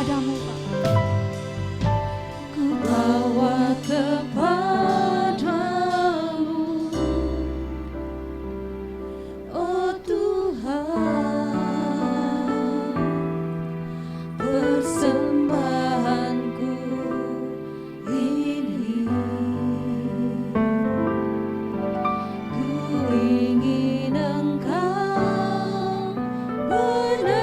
kepadamu Bapa. Ku bawa kepadamu, oh Tuhan, persembahanku ini. Ku ingin Engkau menerima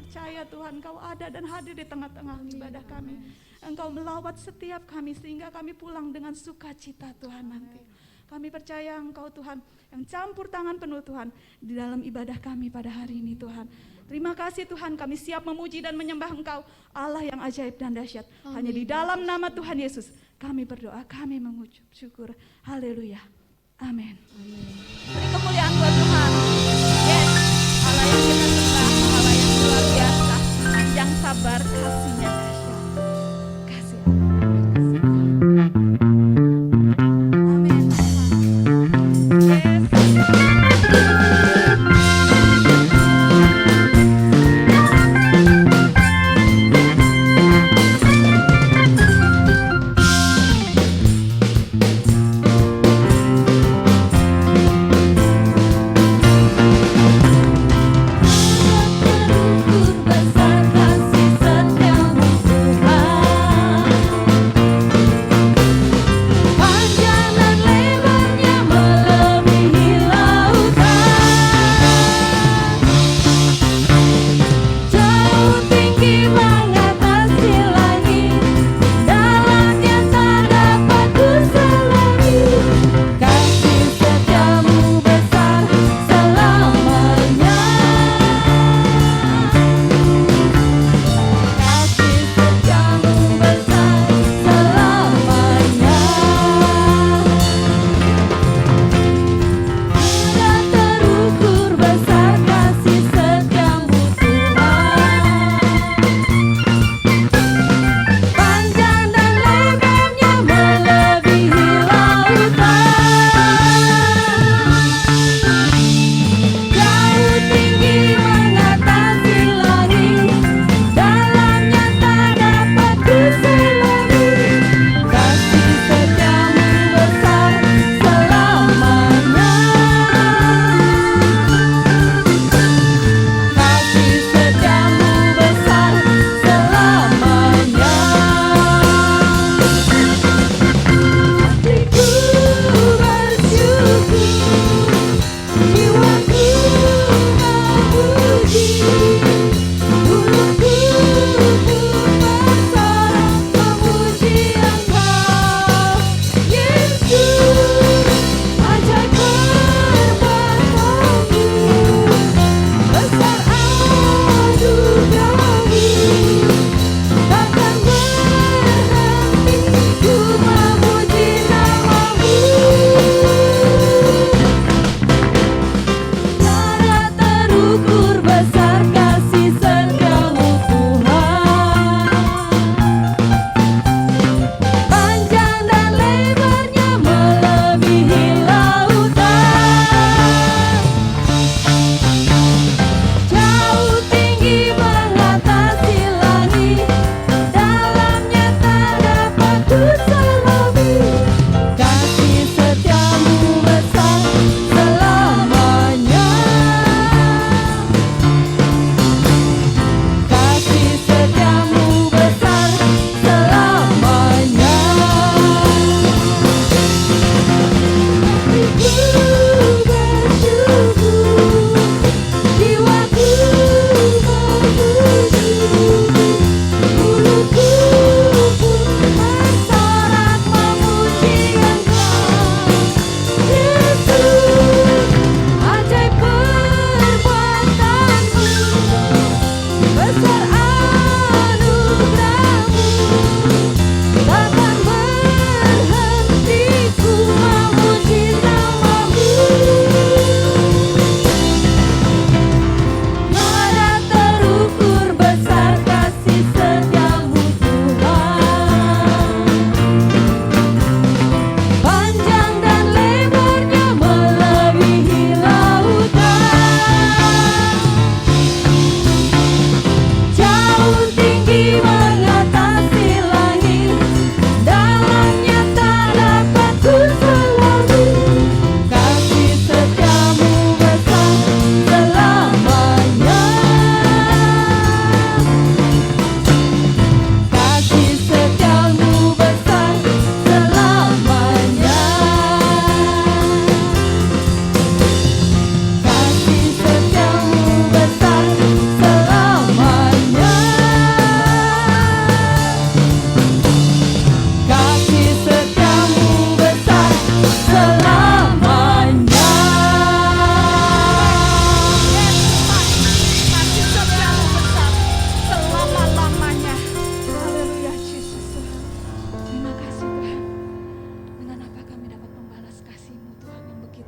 percaya Tuhan Engkau ada dan hadir di tengah-tengah ibadah kami. Engkau melawat setiap kami sehingga kami pulang dengan sukacita Tuhan nanti. Kami percaya Engkau Tuhan yang campur tangan penuh Tuhan di dalam ibadah kami pada hari ini Tuhan. Terima kasih Tuhan, kami siap memuji dan menyembah Engkau, Allah yang ajaib dan dahsyat. Hanya di dalam nama Tuhan Yesus kami berdoa, kami mengucap syukur. Haleluya. Amin. Beri kemuliaan buat Tuhan. Yes, Allah yang kita sembah, Allah yang luar biasa, panjang sabar, kasihnya dahsyat. Kasih Allah. Amin. Terukur besar kasih setia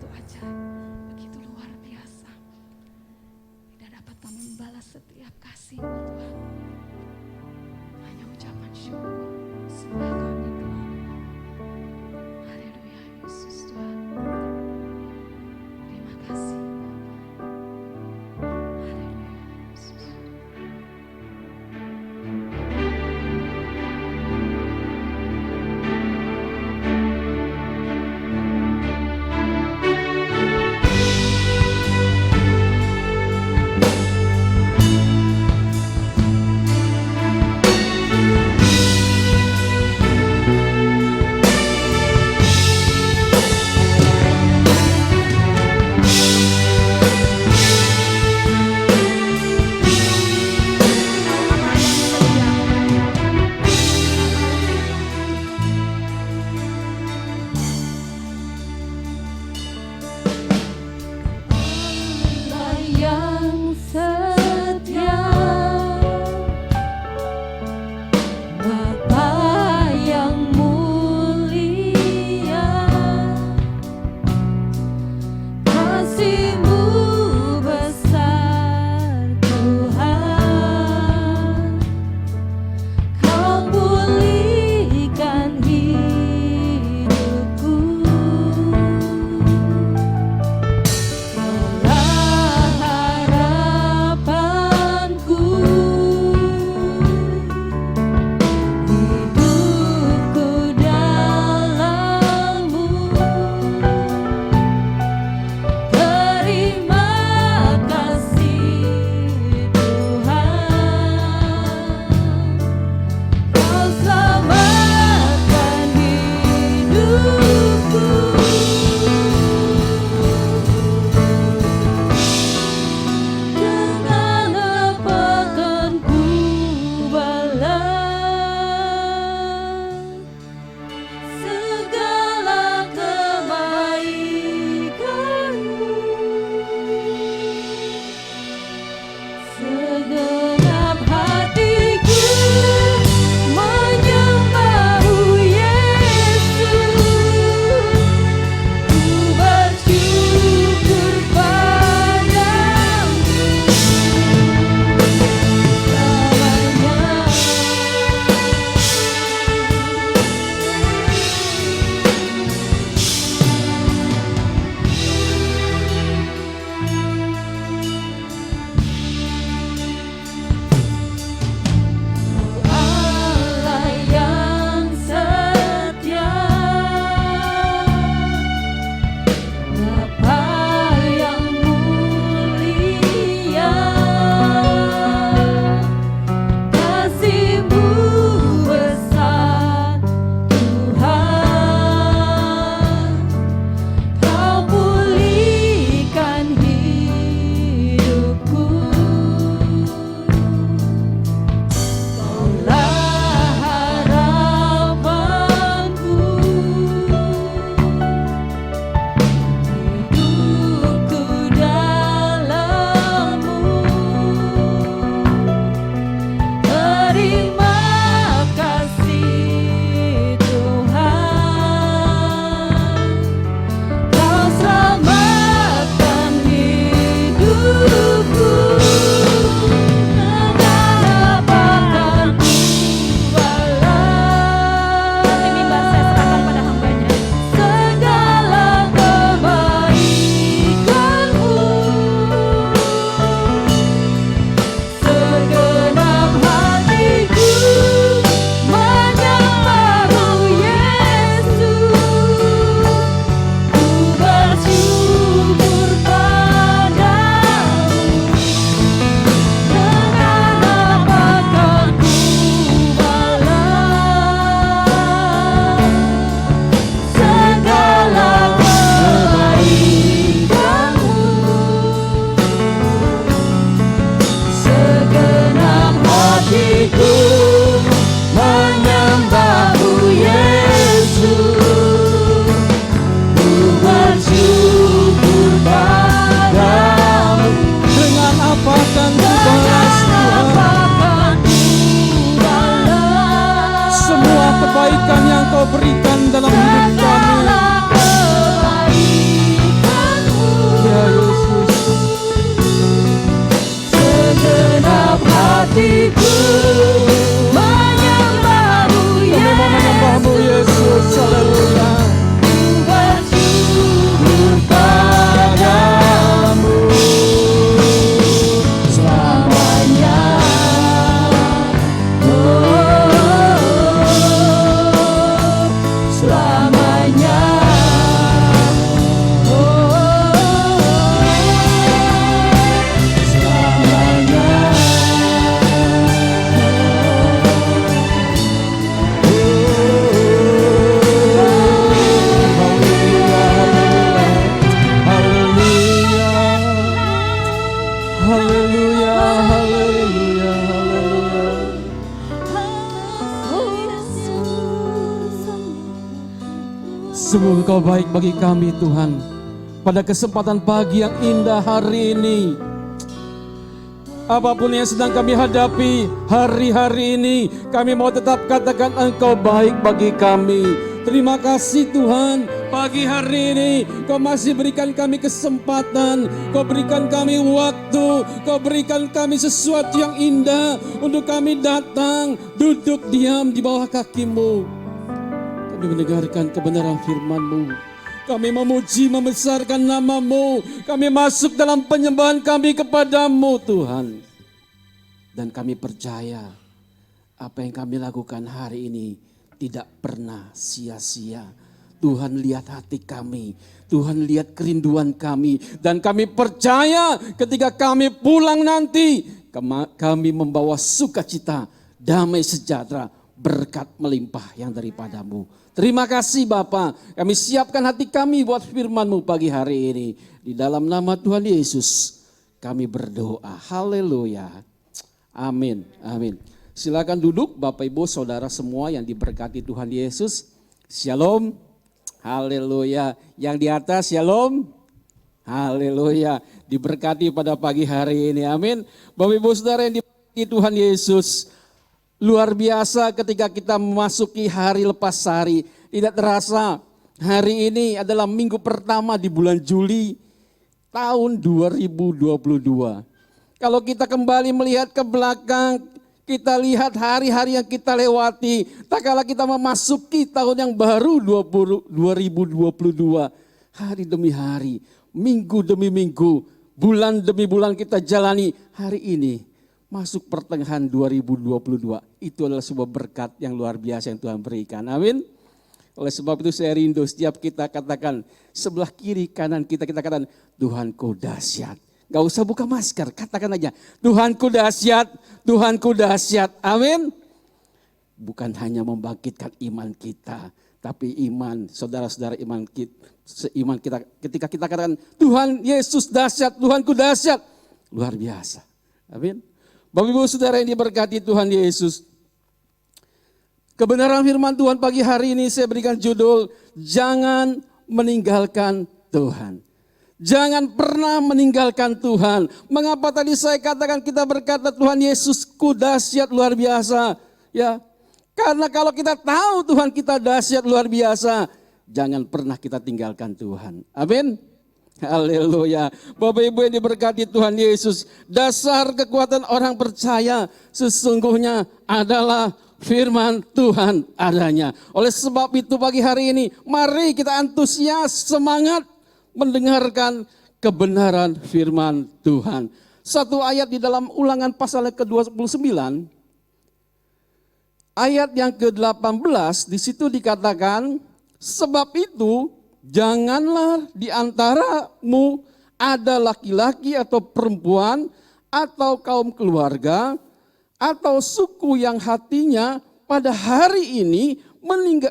begitu ajaib, begitu luar biasa. Tidak dapat kami membalas setiap kasih Tuhan. Hanya ucapan syukur, sembah kami Tuhan. Haleluya Yesus Tuhan. Terima kasih. Haleluya Yesus. Sungguh Engkau baik bagi kami Tuhan. Pada kesempatan pagi yang indah hari ini, apapun yang sedang kami hadapi hari-hari ini, kami mau tetap katakan Engkau baik bagi kami. Terima kasih Tuhan, pagi hari ini Kau masih berikan kami kesempatan, Kau berikan kami waktu, Kau berikan kami sesuatu yang indah untuk kami datang, duduk diam di bawah kaki-Mu. Kami mendengarkan kebenaran firman-Mu. Kami memuji, membesarkan nama-Mu. Kami masuk dalam penyembahan kami kepada-Mu Tuhan. Dan kami percaya apa yang kami lakukan hari ini tidak pernah sia-sia. Tuhan lihat hati kami, Tuhan lihat kerinduan kami. Dan kami percaya ketika kami pulang nanti, kami membawa sukacita, damai sejahtera, berkat melimpah yang daripada-Mu. Terima kasih Bapa, kami siapkan hati kami buat firman-Mu pagi hari ini. Di dalam nama Tuhan Yesus kami berdoa, haleluya, amin, amin. Silakan duduk Bapak Ibu Saudara semua yang diberkati Tuhan Yesus. Shalom, haleluya. Yang di atas shalom, haleluya. Diberkati pada pagi hari ini, amin. Bapak Ibu Saudara yang diberkati Tuhan Yesus, luar biasa ketika kita memasuki hari lepas hari. Tidak terasa hari ini adalah minggu pertama di bulan Juli tahun 2022. Kalau kita kembali melihat ke belakang, kita lihat hari-hari yang kita lewati, tak kala kita memasuki tahun yang baru 2022. Hari demi hari, minggu demi minggu, bulan demi bulan kita jalani. Hari ini masuk pertengahan 2022. Itu adalah sebuah berkat yang luar biasa yang Tuhan berikan. Amin. Oleh sebab itu saya rindu setiap kita katakan, sebelah kiri kanan kita katakan, Tuhanku dahsyat. Gak usah buka masker, katakan aja, Tuhanku dahsyat, Tuhanku dahsyat, amin. Bukan hanya membangkitkan iman kita, tapi iman, saudara-saudara iman kita, ketika kita katakan, Tuhan Yesus dahsyat, Tuhanku dahsyat, luar biasa, amin. Bapak Ibu Saudara yang diberkati Tuhan Yesus, kebenaran firman Tuhan pagi hari ini saya berikan judul, jangan meninggalkan Tuhan. Jangan pernah meninggalkan Tuhan. Mengapa tadi saya katakan kita berkata Tuhan Yesusku dahsyat luar biasa? Ya, karena kalau kita tahu Tuhan kita dahsyat luar biasa, jangan pernah kita tinggalkan Tuhan. Amin. Haleluya. Bapak Ibu yang diberkati Tuhan Yesus, dasar kekuatan orang percaya sesungguhnya adalah firman Tuhan adanya. Oleh sebab itu pagi hari ini, mari kita antusias, semangat mendengarkan kebenaran firman Tuhan. Satu ayat di dalam Ulangan pasal ke-29, ayat yang ke-18, di situ dikatakan, sebab itu janganlah di antaramu ada laki-laki atau perempuan atau kaum keluarga atau suku yang hatinya pada hari ini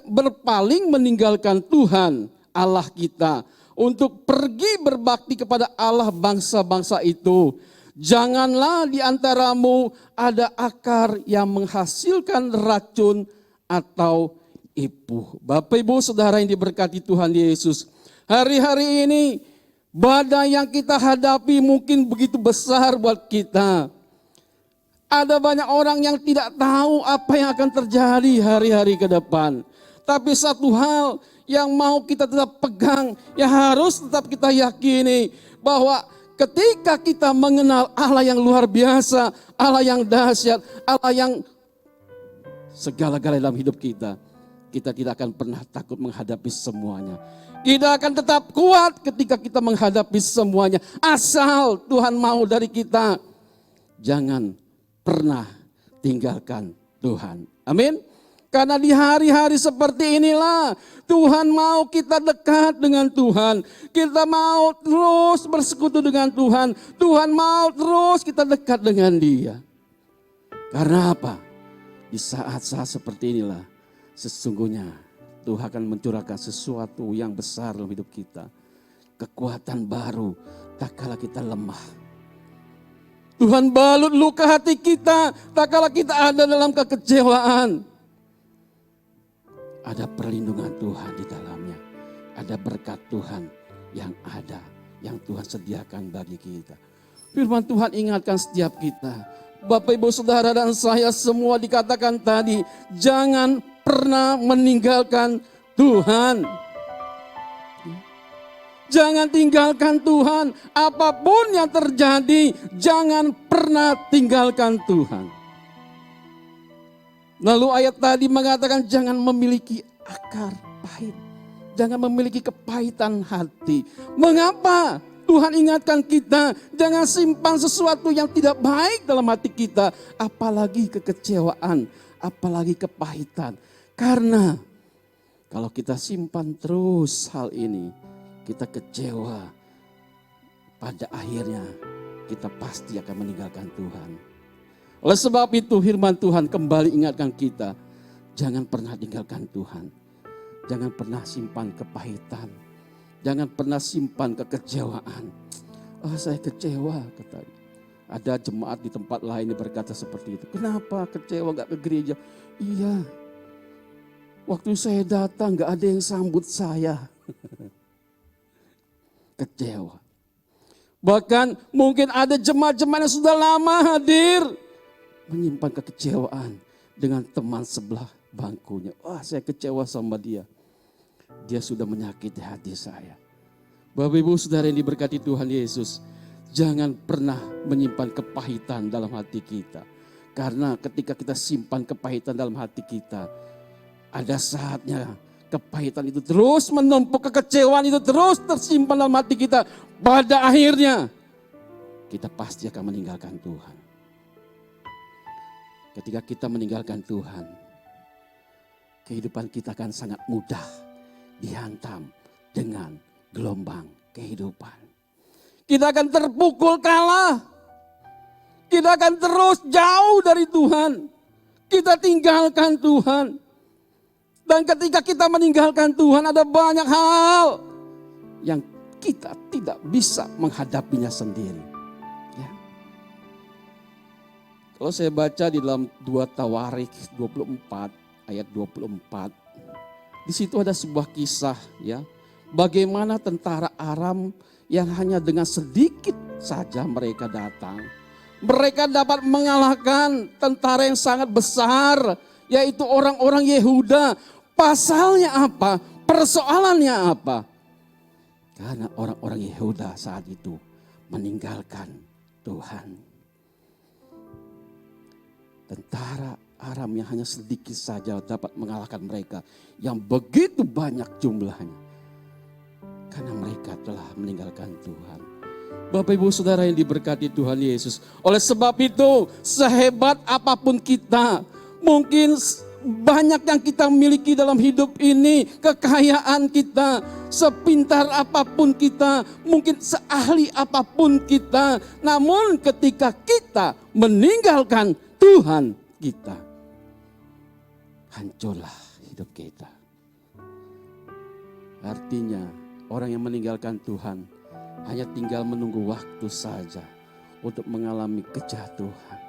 berpaling meninggalkan Tuhan Allah kita, untuk pergi berbakti kepada Allah bangsa-bangsa itu. Janganlah di antaramu ada akar yang menghasilkan racun atau ipuh. Bapak Ibu Saudara yang diberkati Tuhan Yesus, hari-hari ini badai yang kita hadapi mungkin begitu besar buat kita. Ada banyak orang yang tidak tahu apa yang akan terjadi hari-hari ke depan. Tapi satu hal yang mau kita tetap pegang, yang harus tetap kita yakini, bahwa ketika kita mengenal Allah yang luar biasa, Allah yang dahsyat, Allah yang segala-galanya dalam hidup kita, kita tidak akan pernah takut menghadapi semuanya. Kita akan tetap kuat ketika kita menghadapi semuanya, asal Tuhan mau dari kita. Jangan pernah tinggalkan Tuhan. Amin. Karena di hari-hari seperti inilah Tuhan mau kita dekat dengan Tuhan. Kita mau terus bersekutu dengan Tuhan. Tuhan mau terus kita dekat dengan Dia. Karena apa? Di saat-saat seperti inilah sesungguhnya Tuhan akan mencurahkan sesuatu yang besar dalam hidup kita. Kekuatan baru tak kala kita lemah. Tuhan balut luka hati kita tak kala kita ada dalam kekecewaan. Ada perlindungan Tuhan di dalamnya. ada berkat Tuhan yang ada, yang Tuhan sediakan bagi kita. Firman Tuhan ingatkan setiap kita. Bapak, Ibu, Saudara, dan saya semua dikatakan tadi, jangan pernah meninggalkan Tuhan. Jangan tinggalkan Tuhan. Apapun yang terjadi, jangan pernah tinggalkan Tuhan. Lalu ayat tadi mengatakan jangan memiliki akar pahit. Jangan memiliki kepahitan hati. Mengapa? Tuhan ingatkan kita, jangan simpan sesuatu yang tidak baik dalam hati kita. Apalagi kekecewaan, apalagi kepahitan. Karena kalau kita simpan terus hal ini, kita kecewa. Pada akhirnya kita pasti akan meninggalkan Tuhan. Oleh sebab itu firman Tuhan kembali ingatkan kita, jangan pernah tinggalkan Tuhan. Jangan pernah simpan kepahitan. Jangan pernah simpan kekecewaan. Saya kecewa, katanya. Ada jemaat di tempat lain yang berkata seperti itu. Kenapa kecewa gak ke gereja? Iya, waktu saya datang gak ada yang sambut saya. Kecewa. Bahkan mungkin ada jemaat-jemaat yang sudah lama hadir, menyimpan kekecewaan dengan teman sebelah bangkunya. Saya kecewa sama dia. Dia sudah menyakiti hati saya. Bapak, Ibu, Saudara yang diberkati Tuhan Yesus, jangan pernah menyimpan kepahitan dalam hati kita. Karena ketika kita simpan kepahitan dalam hati kita, ada saatnya kepahitan itu terus menumpuk, kekecewaan itu terus tersimpan dalam hati kita. Pada akhirnya kita pasti akan meninggalkan Tuhan. Ketika kita meninggalkan Tuhan, kehidupan kita akan sangat mudah dihantam dengan gelombang kehidupan. Kita akan terpukul kalah. Kita akan terus jauh dari Tuhan. Kita tinggalkan Tuhan. Dan ketika kita meninggalkan Tuhan, ada banyak hal yang kita tidak bisa menghadapinya sendiri. Ya. Kalau saya baca di dalam 2 Tawarik 24 ayat 24, di situ ada sebuah kisah, ya, bagaimana tentara Aram yang hanya dengan sedikit saja mereka datang, mereka dapat mengalahkan tentara yang sangat besar, yaitu orang-orang Yehuda. Pasalnya apa? Persoalannya apa? Karena orang-orang Yehuda saat itu meninggalkan Tuhan. Tentara Aram yang hanya sedikit saja dapat mengalahkan mereka yang begitu banyak jumlahnya. Karena mereka telah meninggalkan Tuhan. Bapak, Ibu, Saudara yang diberkati Tuhan Yesus. Oleh sebab itu, sehebat apapun kita, mungkin banyak yang kita miliki dalam hidup ini, kekayaan kita, sepintar apapun kita, mungkin seahli apapun kita. Namun ketika kita meninggalkan Tuhan kita, hancurlah hidup kita. Artinya orang yang meninggalkan Tuhan hanya tinggal menunggu waktu saja untuk mengalami kejatuhan.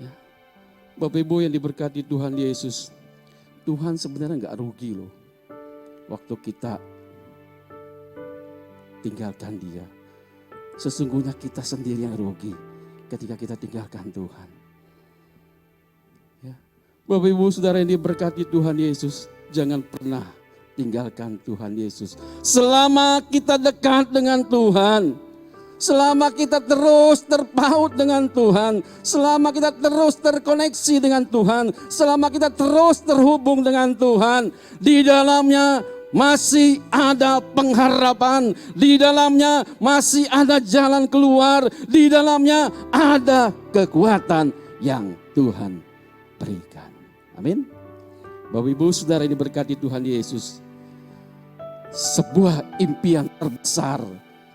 Ya. Bapak, Ibu yang diberkati Tuhan Yesus, Tuhan sebenarnya gak rugi loh waktu kita tinggalkan Dia. Sesungguhnya kita sendiri yang rugi ketika kita tinggalkan Tuhan. Ya. Bapak, Ibu, Saudara yang diberkati Tuhan Yesus, jangan pernah tinggalkan Tuhan Yesus. Selama kita dekat dengan Tuhan, selama kita terus terpaut dengan Tuhan, selama kita terus terkoneksi dengan Tuhan, selama kita terus terhubung dengan Tuhan, di dalamnya masih ada pengharapan, di dalamnya masih ada jalan keluar, di dalamnya ada kekuatan yang Tuhan berikan. Amin. Bapak, Ibu, Saudara yang diberkati Tuhan Yesus, sebuah impian terbesar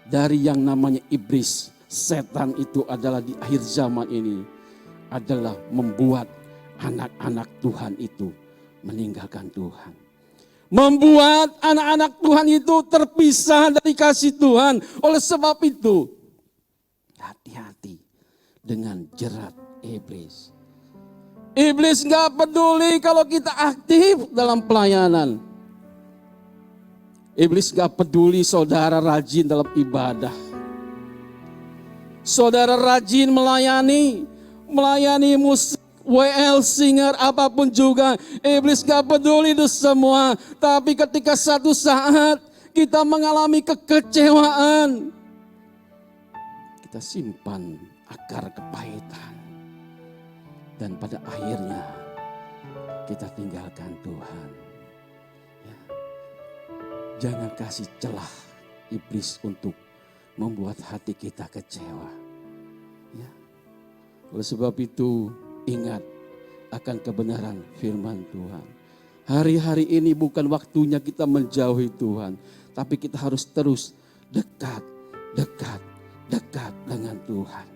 dari yang namanya iblis, setan itu adalah di akhir zaman ini adalah membuat anak-anak Tuhan itu meninggalkan Tuhan. Membuat anak-anak Tuhan itu terpisah dari kasih Tuhan. Oleh sebab itu, hati-hati dengan jerat iblis. Iblis gak peduli kalau kita aktif dalam pelayanan. Iblis gak peduli saudara rajin dalam ibadah. Saudara rajin melayani musik, WL, singer, apapun juga. Iblis gak peduli itu semua. Tapi ketika satu saat kita mengalami kekecewaan, kita simpan akar kepahitan. Dan pada akhirnya kita tinggalkan Tuhan. Ya. Jangan kasih celah iblis untuk membuat hati kita kecewa. Ya. Oleh sebab itu ingat akan kebenaran firman Tuhan. Hari-hari ini bukan waktunya kita menjauhi Tuhan. Tapi kita harus terus dekat dengan Tuhan.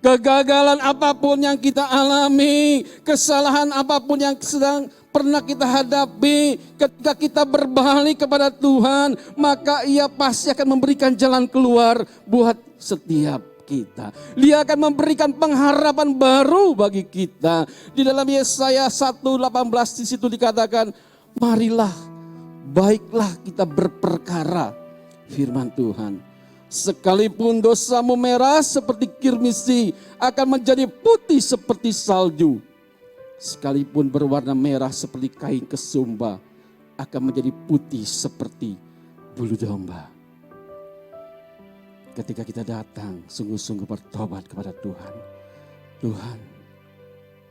Kegagalan apapun yang kita alami, kesalahan apapun yang sedang pernah kita hadapi, ketika kita berbalik kepada Tuhan, maka Ia pasti akan memberikan jalan keluar buat setiap kita. Dia akan memberikan pengharapan baru bagi kita. Di dalam Yesaya 1:18 di situ dikatakan, marilah, baiklah kita berperkara, firman Tuhan. Sekalipun dosamu merah seperti kirmisi, akan menjadi putih seperti salju. Sekalipun berwarna merah seperti kain kesumba, akan menjadi putih seperti bulu domba. Ketika kita datang sungguh-sungguh bertobat kepada Tuhan. Tuhan,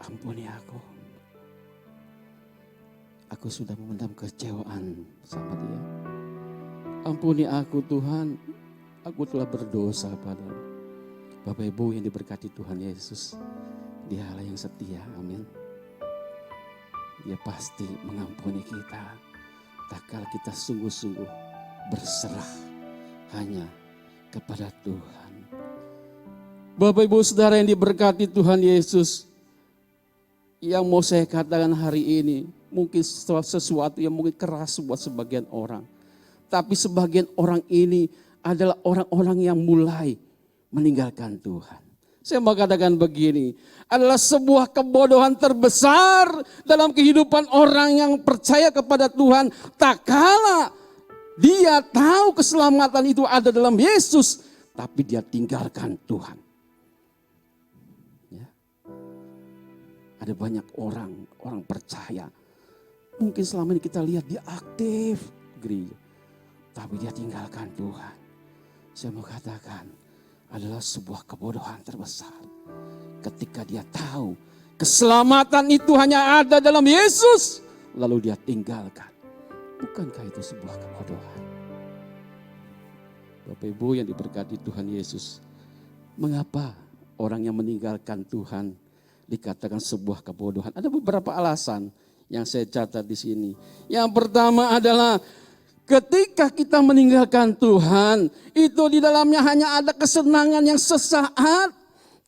ampuni aku. Aku sudah memendam kecewaan sama Dia. Ampuni aku Tuhan. Aku telah berdosa padamu. Bapak Ibu yang diberkati Tuhan Yesus, Dia Allah yang setia, amin. Dia pasti mengampuni kita, tak kala kita sungguh-sungguh berserah hanya kepada Tuhan. Bapak Ibu Saudara yang diberkati Tuhan Yesus, yang mau saya katakan hari ini, mungkin sesuatu yang mungkin keras buat sebagian orang. Tapi sebagian orang ini adalah orang-orang yang mulai meninggalkan Tuhan. Saya mau katakan begini, adalah sebuah kebodohan terbesar dalam kehidupan orang yang percaya kepada Tuhan. Tak kala dia tahu keselamatan itu ada dalam Yesus, tapi dia tinggalkan Tuhan. Ya. Ada banyak orang percaya. Mungkin selama ini kita lihat dia aktif gereja, tapi dia tinggalkan Tuhan. Saya mau katakan adalah sebuah kebodohan terbesar ketika dia tahu keselamatan itu hanya ada dalam Yesus, lalu dia tinggalkan. Bukankah itu sebuah kebodohan? Bapak Ibu yang diberkati Tuhan Yesus, mengapa orang yang meninggalkan Tuhan dikatakan sebuah kebodohan? Ada beberapa alasan yang saya catat di sini. Yang pertama adalah ketika kita meninggalkan Tuhan, itu di dalamnya hanya ada kesenangan yang sesaat,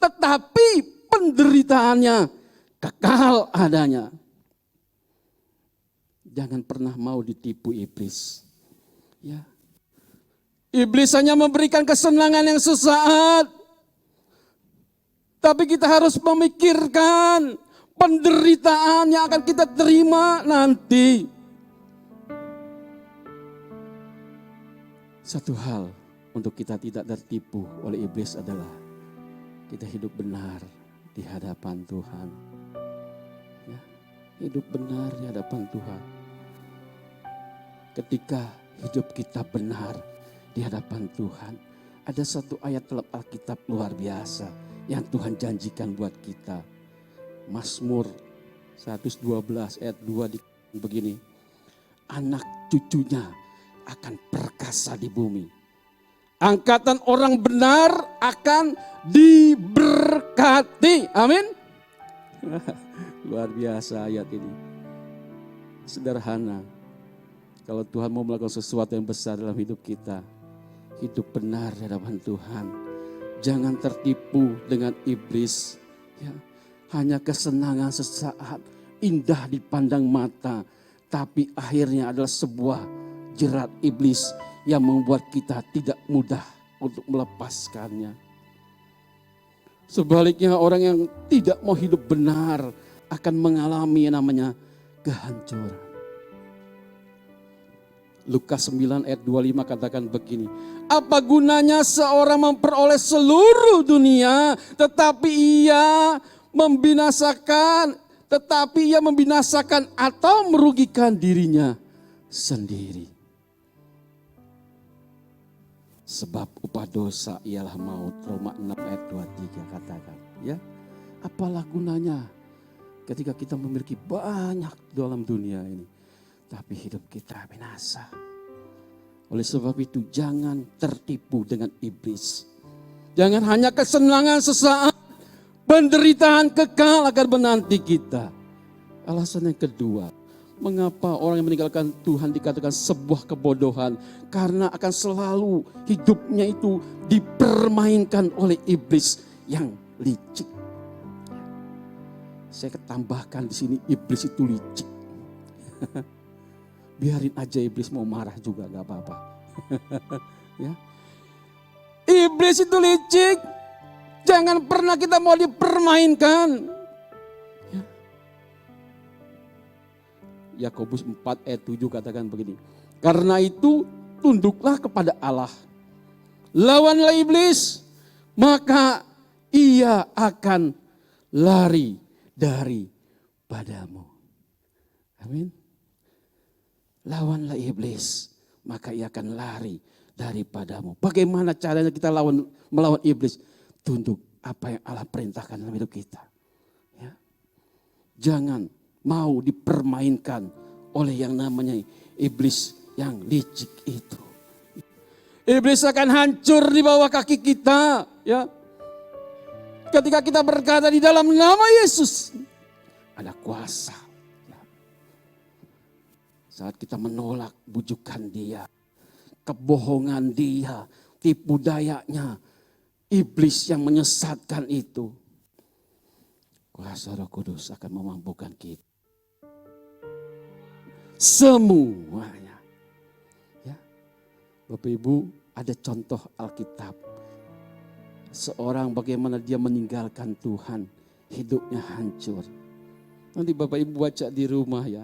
tetapi penderitaannya kekal adanya. Jangan pernah mau ditipu iblis. Ya. Iblis hanya memberikan kesenangan yang sesaat, tapi kita harus memikirkan penderitaan yang akan kita terima nanti. Satu hal untuk kita tidak tertipu oleh iblis adalah kita hidup benar di hadapan Tuhan. Ya, hidup benar di hadapan Tuhan. Ketika hidup kita benar di hadapan Tuhan, ada satu ayat dalam Alkitab luar biasa yang Tuhan janjikan buat kita. Mazmur 112 ayat 2 begini. Anak cucunya akan perkasa di bumi. Angkatan orang benar akan diberkati. Amin. Luar biasa ayat ini. Sederhana. Kalau Tuhan mau melakukan sesuatu yang besar dalam hidup kita, hidup benar di hadapan Tuhan. Jangan tertipu dengan iblis. Ya, hanya kesenangan sesaat, indah dipandang mata, tapi akhirnya adalah sebuah jerat iblis yang membuat kita tidak mudah untuk melepaskannya. Sebaliknya orang yang tidak mau hidup benar akan mengalami yang namanya kehancuran. Lukas 9 ayat 25 katakan begini. Apa gunanya seorang memperoleh seluruh dunia tetapi ia membinasakan atau merugikan dirinya sendiri. Sebab upah dosa ialah maut. Roma 6 ayat 23 katakan. Ya, apalah gunanya ketika kita memiliki banyak dalam dunia ini, tapi hidup kita binasa. Oleh sebab itu jangan tertipu dengan iblis. Jangan hanya kesenangan sesaat, penderitaan kekal akan menanti kita. Alasan yang kedua, mengapa orang yang meninggalkan Tuhan dikatakan sebuah kebodohan? Karena akan selalu hidupnya itu dipermainkan oleh iblis yang licik. Saya tambahkan di sini, iblis itu licik. Biarin aja iblis mau marah juga gak apa-apa. Ya. Iblis itu licik. Jangan pernah kita mau dipermainkan. Ya. Yakobus 4 ayat 7 katakan begini. Karena itu tunduklah kepada Allah. Lawanlah iblis, maka ia akan lari daripadamu. Amin. Lawanlah iblis, maka ia akan lari daripadamu. Bagaimana caranya kita melawan iblis? Tunduk apa yang Allah perintahkan dalam hidup kita. Ya. Jangan mau dipermainkan oleh yang namanya iblis yang licik itu. Iblis akan hancur di bawah kaki kita. Ya. Ketika kita berkata di dalam nama Yesus, ada kuasa. Saat kita menolak bujukan dia, kebohongan dia, tipu dayanya, iblis yang menyesatkan itu, kuasa Roh Kudus akan memampukan kita. Semuanya. Ya. Bapak Ibu, ada contoh Alkitab. Seorang bagaimana dia meninggalkan Tuhan, hidupnya hancur. Nanti Bapak Ibu baca di rumah ya.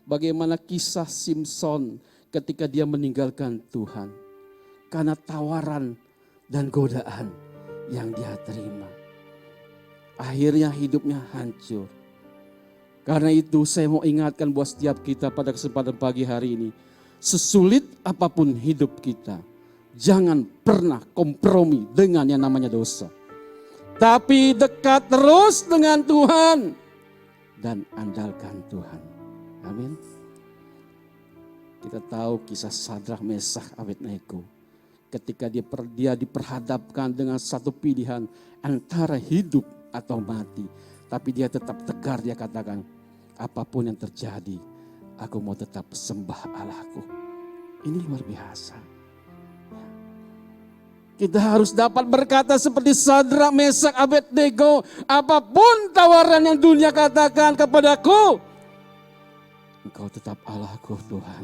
Bagaimana kisah Simson ketika dia meninggalkan Tuhan. Karena tawaran dan godaan yang dia terima. Akhirnya hidupnya hancur. Karena itu saya mau ingatkan buat setiap kita pada kesempatan pagi hari ini. Sesulit apapun hidup kita, jangan pernah kompromi dengan yang namanya dosa. Tapi dekat terus dengan Tuhan dan andalkan Tuhan. Amin. Kita tahu kisah Sadrak, Mesak, Abednego. Ketika dia diperhadapkan dengan satu pilihan antara hidup atau mati. Tapi dia tetap tegar, dia katakan, apapun yang terjadi, aku mau tetap sembah Allahku. Ini luar biasa. Kita harus dapat berkata seperti Sadrak, Mesak, Abednego. Apapun tawaran yang dunia katakan kepadaku, Engkau tetap Allahku Tuhan.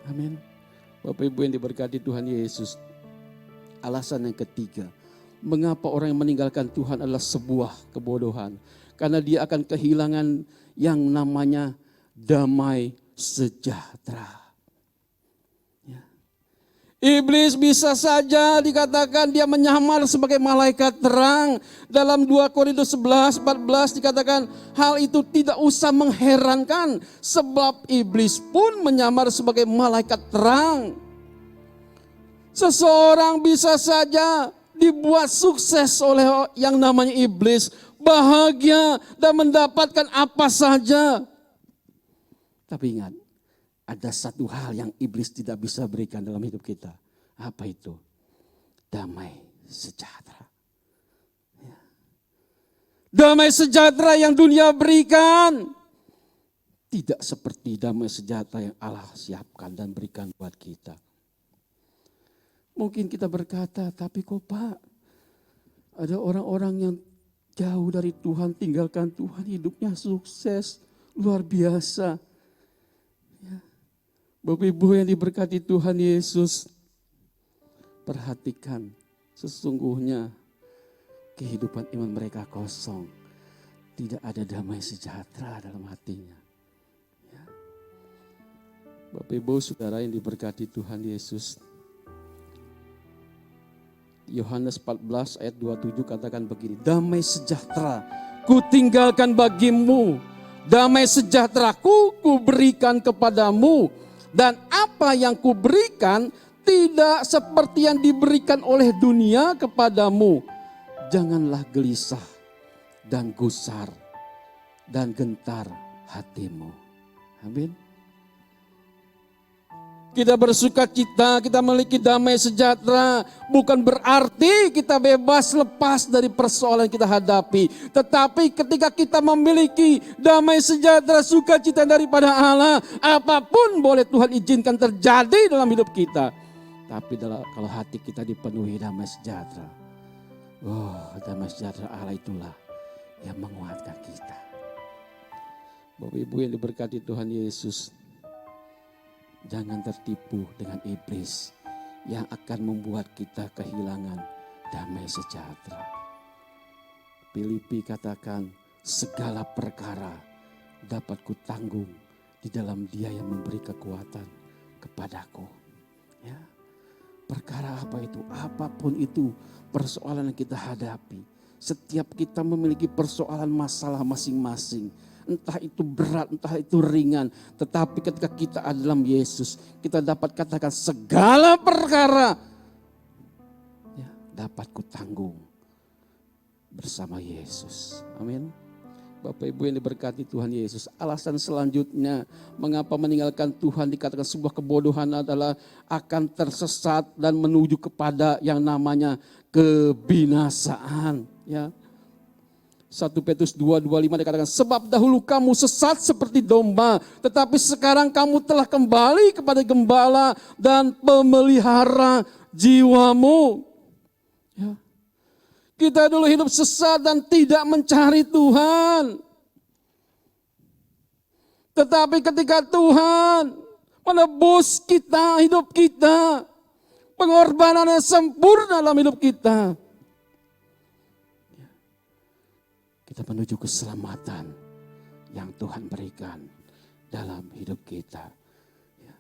Amin. Bapak Ibu yang diberkati Tuhan Yesus. Alasan yang ketiga. Mengapa orang yang meninggalkan Tuhan adalah sebuah kebodohan. Karena dia akan kehilangan yang namanya damai sejahtera. Iblis bisa saja dikatakan dia menyamar sebagai malaikat terang. Dalam 2 Korintus 11:14 dikatakan hal itu tidak usah mengherankan. Sebab iblis pun menyamar sebagai malaikat terang. Seseorang bisa saja dibuat sukses oleh yang namanya iblis. Bahagia dan mendapatkan apa saja. Tapi ingat. Ada satu hal yang iblis tidak bisa berikan dalam hidup kita. Apa itu? Damai sejahtera. Ya. Damai sejahtera yang dunia berikan. Tidak seperti damai sejahtera yang Allah siapkan dan berikan buat kita. Mungkin kita berkata, tapi kok Pak, ada orang-orang yang jauh dari Tuhan, tinggalkan Tuhan, hidupnya sukses, luar biasa. Bapak Ibu yang diberkati Tuhan Yesus, perhatikan sesungguhnya kehidupan iman mereka kosong. Tidak ada damai sejahtera dalam hatinya. Ya. Bapak Ibu Saudara yang diberkati Tuhan Yesus. Yohanes 14 ayat 27 katakan begini, damai sejahtera ku tinggalkan bagimu, damai sejahtera ku berikan kepadamu, dan apa yang ku berikan tidak seperti yang diberikan oleh dunia kepadamu. Janganlah gelisah dan gusar dan gentar hatimu. Amin. Kita bersuka cita, kita memiliki damai sejahtera. Bukan berarti kita bebas lepas dari persoalan yang kita hadapi. Tetapi ketika kita memiliki damai sejahtera, sukacita daripada Allah, apapun boleh Tuhan izinkan terjadi dalam hidup kita. Tapi kalau hati kita dipenuhi damai sejahtera, damai sejahtera Allah itulah yang menguatkan kita. Bapak Ibu yang diberkati Tuhan Yesus, jangan tertipu dengan iblis yang akan membuat kita kehilangan damai sejahtera. Filipi katakan, segala perkara dapat kutanggung di dalam Dia yang memberi kekuatan kepadaku. Ya, perkara apa itu? Apapun itu persoalan yang kita hadapi. Setiap kita memiliki persoalan masalah masing-masing. Entah itu berat, entah itu ringan. Tetapi ketika kita ada dalam Yesus, kita dapat katakan segala perkara ya, dapat kutanggung bersama Yesus. Amin. Bapak Ibu yang diberkati Tuhan Yesus, alasan selanjutnya mengapa meninggalkan Tuhan dikatakan sebuah kebodohan adalah akan tersesat dan menuju kepada yang namanya kebinasaan. Ya. 1 Petrus 2:25 dikatakan, sebab dahulu kamu sesat seperti domba, tetapi sekarang kamu telah kembali kepada gembala dan pemelihara jiwamu. Ya. Kita dulu hidup sesat dan tidak mencari Tuhan. Tetapi ketika Tuhan menebus kita, hidup kita, pengorbanan yang sempurna dalam hidup kita, kita menuju keselamatan yang Tuhan berikan dalam hidup kita. Ya.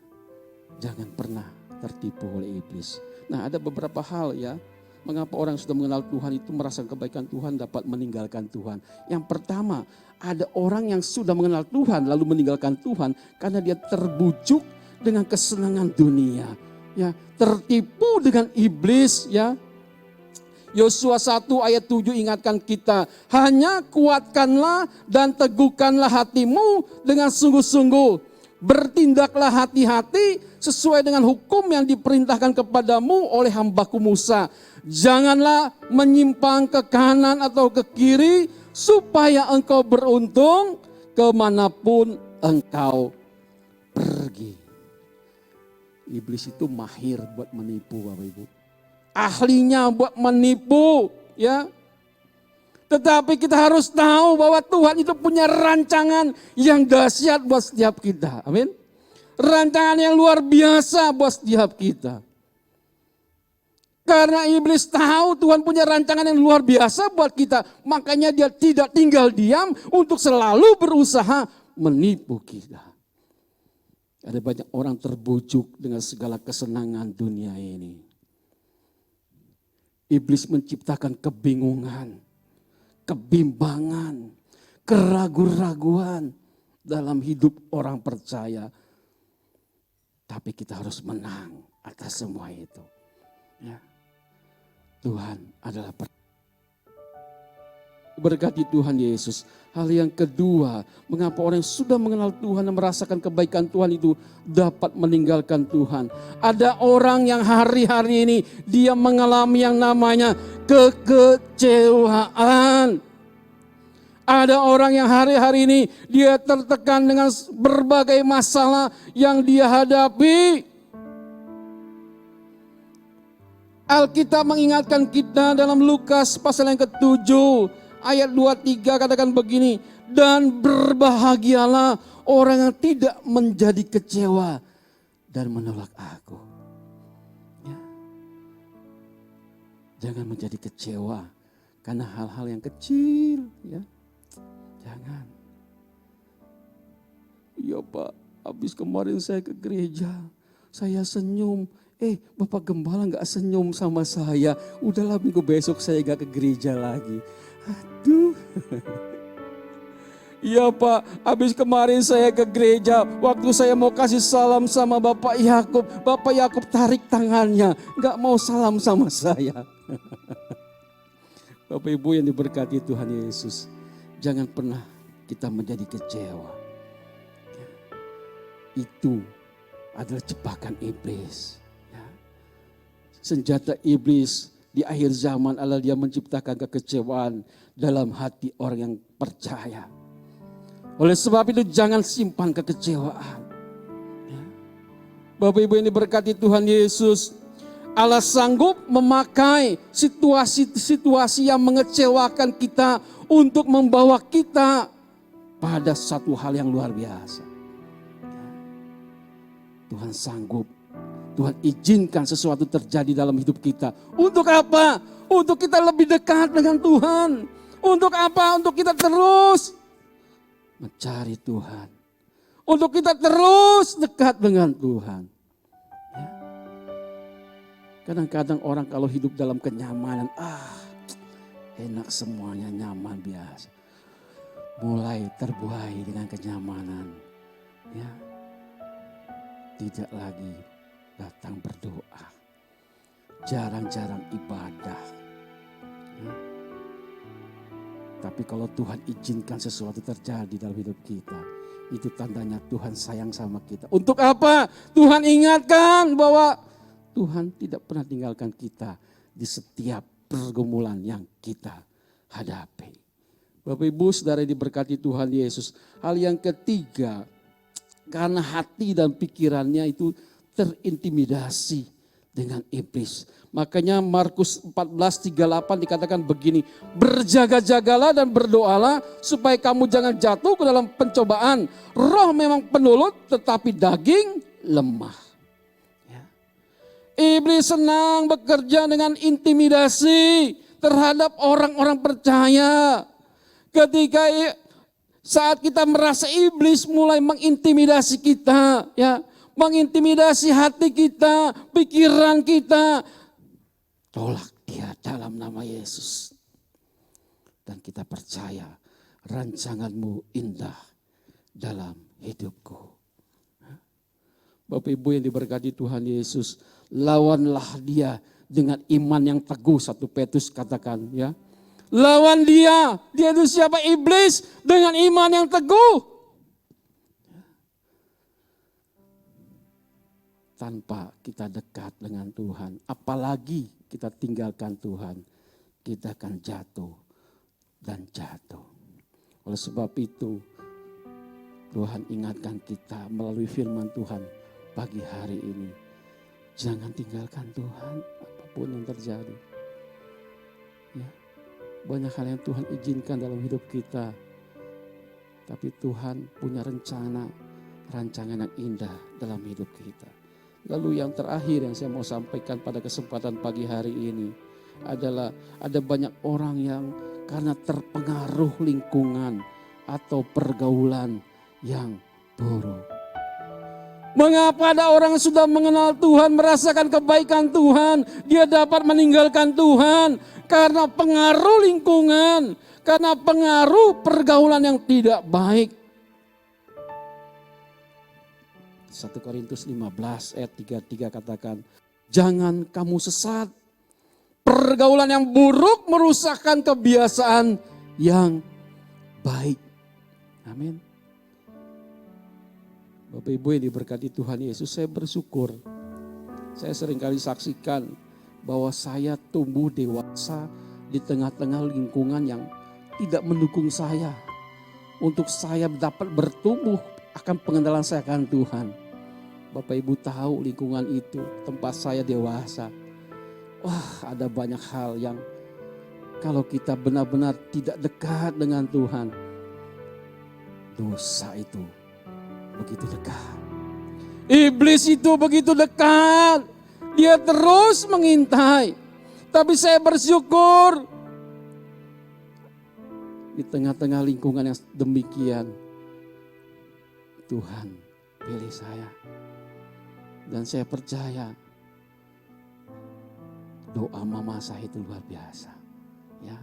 Jangan pernah tertipu oleh iblis. Nah, ada beberapa hal ya, mengapa orang yang sudah mengenal Tuhan itu merasakan kebaikan Tuhan dapat meninggalkan Tuhan. Yang pertama, ada orang yang sudah mengenal Tuhan lalu meninggalkan Tuhan karena dia terbujuk dengan kesenangan dunia. Ya, tertipu dengan iblis ya. Yosua 1 ayat 7 ingatkan kita, hanya kuatkanlah dan teguhkanlah hatimu dengan sungguh-sungguh. Bertindaklah hati-hati sesuai dengan hukum yang diperintahkan kepadamu oleh hambaku Musa. Janganlah menyimpang ke kanan atau ke kiri supaya engkau beruntung kemanapun engkau pergi. Iblis itu mahir buat menipu Bapak Ibu. Ahlinya buat menipu, ya. Tetapi kita harus tahu bahwa Tuhan itu punya rancangan yang dahsyat buat setiap kita. Amin. Rancangan yang luar biasa buat setiap kita. Karena iblis tahu Tuhan punya rancangan yang luar biasa buat kita, makanya dia tidak tinggal diam untuk selalu berusaha menipu kita. Ada banyak orang terbujuk dengan segala kesenangan dunia ini. Iblis menciptakan kebingungan, kebimbangan, keraguan-raguan dalam hidup orang percaya. Tapi kita harus menang atas semua itu. Ya. Tuhan adalah berkati Tuhan Yesus. Hal yang kedua, mengapa orang yang sudah mengenal Tuhan dan merasakan kebaikan Tuhan itu dapat meninggalkan Tuhan. Ada orang yang hari-hari ini dia mengalami yang namanya kekecewaan. Ada orang yang hari-hari ini dia tertekan dengan berbagai masalah yang dia hadapi. Alkitab mengingatkan kita dalam Lukas pasal yang ke-7 ayat 23 katakan begini, dan berbahagialah orang yang tidak menjadi kecewa dan menolak aku. Ya. Jangan menjadi kecewa karena hal-hal yang kecil, ya. Jangan. Ya Pak, habis kemarin saya ke gereja, saya senyum. Bapak Gembala gak senyum sama saya. Udahlah minggu besok saya gak ke gereja lagi. Aduh. Iya Pak, habis kemarin saya ke gereja, waktu saya mau kasih salam sama Bapak Yakub tarik tangannya, gak mau salam sama saya. Bapak Ibu yang diberkati Tuhan Yesus, jangan pernah kita menjadi kecewa. Itu adalah jebakan iblis. Senjata iblis di akhir zaman adalah dia menciptakan kekecewaan dalam hati orang yang percaya. Oleh sebab itu jangan simpan kekecewaan. Bapak Ibu yang diberkati Tuhan Yesus, Allah sanggup memakai situasi-situasi yang mengecewakan kita untuk membawa kita pada satu hal yang luar biasa. Tuhan sanggup. Tuhan izinkan sesuatu terjadi dalam hidup kita. Untuk apa? Untuk kita lebih dekat dengan Tuhan. Untuk apa? Untuk kita terus mencari Tuhan. Untuk kita terus dekat dengan Tuhan. Ya. Kadang-kadang orang kalau hidup dalam kenyamanan, enak semuanya, nyaman biasa. Mulai terbuai dengan kenyamanan. Ya. Tidak lagi datang berdoa, jarang-jarang ibadah. Tapi kalau Tuhan izinkan sesuatu terjadi dalam hidup kita, itu tandanya Tuhan sayang sama kita. Untuk apa? Tuhan ingatkan bahwa Tuhan tidak pernah tinggalkan kita di setiap pergumulan yang kita hadapi. Bapak Ibu Saudara diberkati Tuhan Yesus. Hal yang ketiga, karena hati dan pikirannya itu terintimidasi dengan iblis. Makanya Markus 14:38 dikatakan begini, berjaga-jagalah dan berdoalah supaya kamu jangan jatuh ke dalam pencobaan. Roh memang penulut tetapi daging lemah. Ya. Iblis senang bekerja dengan intimidasi terhadap orang-orang percaya. Ketika saat kita merasa iblis mulai mengintimidasi kita, ya, mengintimidasi hati kita, pikiran kita, tolak dia dalam nama Yesus. Dan kita percaya rancanganmu indah dalam hidupku. Bapak Ibu yang diberkati Tuhan Yesus, lawanlah dia dengan iman yang teguh. 1 Petrus katakan, ya. Lawan dia itu siapa? Iblis, dengan iman yang teguh. Tanpa kita dekat dengan Tuhan, apalagi kita tinggalkan Tuhan, kita akan jatuh dan jatuh. Oleh sebab itu, Tuhan ingatkan kita melalui firman Tuhan pagi hari ini. Jangan tinggalkan Tuhan apapun yang terjadi. Ya, banyak hal yang Tuhan izinkan dalam hidup kita. Tapi Tuhan punya rancangan yang indah dalam hidup kita. Lalu yang terakhir yang saya mau sampaikan pada kesempatan pagi hari ini adalah ada banyak orang yang karena terpengaruh lingkungan atau pergaulan yang buruk. Mengapa ada orang yang sudah mengenal Tuhan, merasakan kebaikan Tuhan, dia dapat meninggalkan Tuhan karena pengaruh lingkungan, karena pengaruh pergaulan yang tidak baik. 1 Korintus 15 ayat 33 katakan, jangan kamu sesat. Pergaulan yang buruk merusakkan kebiasaan yang baik. Amin. Bapak Ibu yang diberkati Tuhan Yesus, saya bersyukur. Saya seringkali saksikan bahwa saya tumbuh dewasa di tengah-tengah lingkungan yang tidak mendukung saya. Untuk saya dapat bertumbuh akan pengenalan saya akan Tuhan. Bapak Ibu tahu lingkungan itu tempat saya dewasa. Wah, ada banyak hal yang kalau kita benar-benar tidak dekat dengan Tuhan, dosa itu begitu dekat. Iblis itu begitu dekat. Dia terus mengintai. Tapi saya bersyukur di tengah-tengah lingkungan yang demikian, Tuhan pilih saya. Dan saya percaya doa mama saya itu luar biasa. Ya.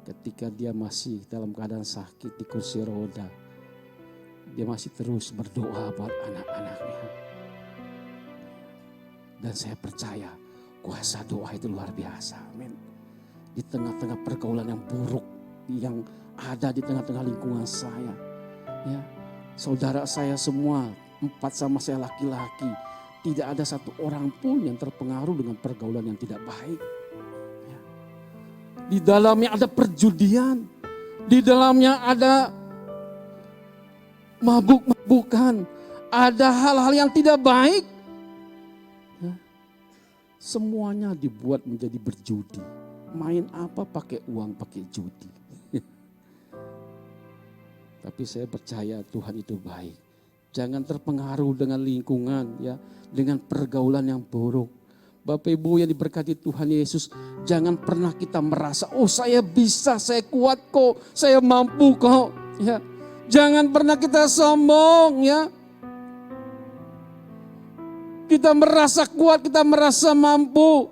Ketika dia masih dalam keadaan sakit di kursi roda, dia masih terus berdoa buat anak-anaknya. Dan saya percaya kuasa doa itu luar biasa. Amin. Di tengah-tengah pergaulan yang buruk yang ada di tengah-tengah lingkungan saya. Ya, saudara saya semua 4 sama saya laki-laki. Tidak ada satu orang pun yang terpengaruh dengan pergaulan yang tidak baik. Ya. Di dalamnya ada perjudian. Di dalamnya ada mabuk-mabukan. Ada hal-hal yang tidak baik. Ya. Semuanya dibuat menjadi berjudi. Main apa pakai uang, pakai judi. Tapi saya percaya Tuhan itu baik. Jangan terpengaruh dengan lingkungan, ya, dengan pergaulan yang buruk. Bapak Ibu yang diberkati Tuhan Yesus, jangan pernah kita merasa, oh saya bisa, saya kuat kok, saya mampu kok. Ya. Jangan pernah kita sombong, ya. Kita merasa kuat, kita merasa mampu.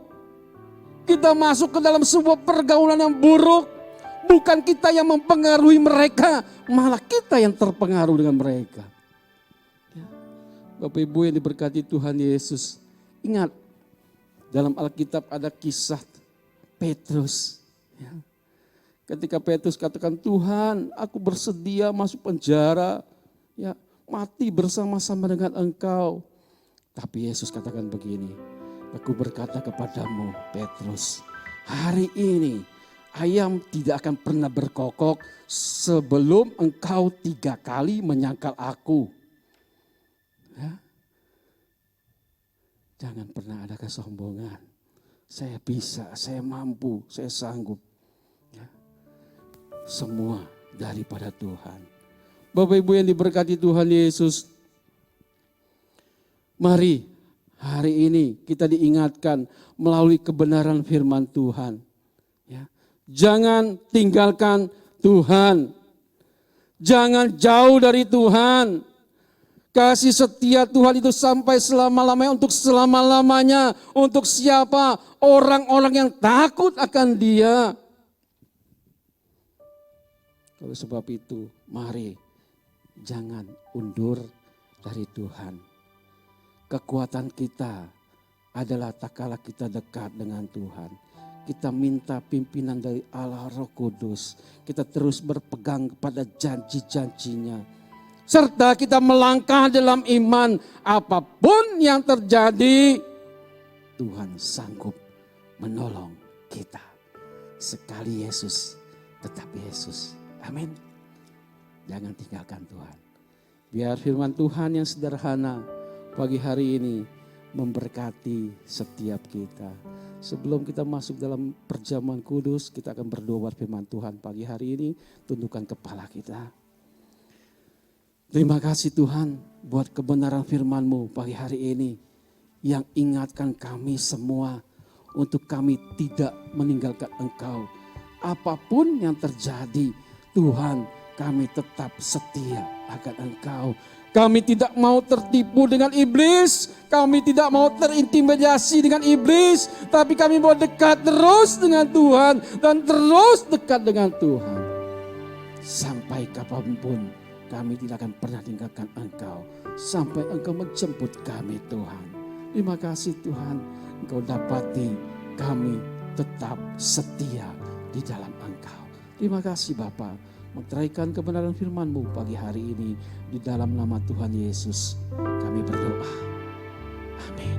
Kita masuk ke dalam sebuah pergaulan yang buruk. Bukan kita yang mempengaruhi mereka, malah kita yang terpengaruh dengan mereka. Ya. Bapak Ibu yang diberkati Tuhan Yesus, ingat dalam Alkitab ada kisah Petrus. Ya. Ketika Petrus katakan, Tuhan aku bersedia masuk penjara, ya, mati bersama-sama dengan Engkau. Tapi Yesus katakan begini, aku berkata kepadamu Petrus, hari ini ayam tidak akan pernah berkokok sebelum engkau 3 kali menyangkal aku. Ya. Jangan pernah ada kesombongan. Saya bisa, saya mampu, saya sanggup. Ya. Semua daripada Tuhan. Bapak Ibu yang diberkati Tuhan Yesus. Mari hari ini kita diingatkan melalui kebenaran firman Tuhan. Ya. Jangan tinggalkan Tuhan. Jangan jauh dari Tuhan. Kasih setia Tuhan itu sampai selama-lamanya, untuk selama-lamanya. Untuk siapa? Orang-orang yang takut akan Dia. Oleh sebab itu, mari jangan undur dari Tuhan. Kekuatan kita adalah tak kalah kita dekat dengan Tuhan. Kita minta pimpinan dari Allah Roh Kudus. Kita terus berpegang kepada janji-janjinya. Serta kita melangkah dalam iman. Apapun yang terjadi, Tuhan sanggup menolong kita. Sekali Yesus, tetap Yesus. Amin. Jangan tinggalkan Tuhan. Biar firman Tuhan yang sederhana pagi hari ini memberkati setiap kita. Sebelum kita masuk dalam perjamuan kudus, kita akan berdoa firman Tuhan pagi hari ini. Tundukkan kepala kita. Terima kasih Tuhan buat kebenaran firman-Mu pagi hari ini. Yang ingatkan kami semua untuk kami tidak meninggalkan Engkau. Apapun yang terjadi, Tuhan, kami tetap setia akan Engkau. Kami tidak mau tertipu dengan iblis. Kami tidak mau terintimidasi dengan iblis. Tapi kami mau dekat terus dengan Tuhan. Dan terus dekat dengan Tuhan. Sampai kapanpun kami tidak akan pernah tinggalkan Engkau. Sampai Engkau menjemput kami Tuhan. Terima kasih Tuhan. Engkau dapati kami tetap setia di dalam Engkau. Terima kasih Bapa. Menceraikan kebenaran firman-Mu pagi hari ini. Di dalam nama Tuhan Yesus kami berdoa. Amin.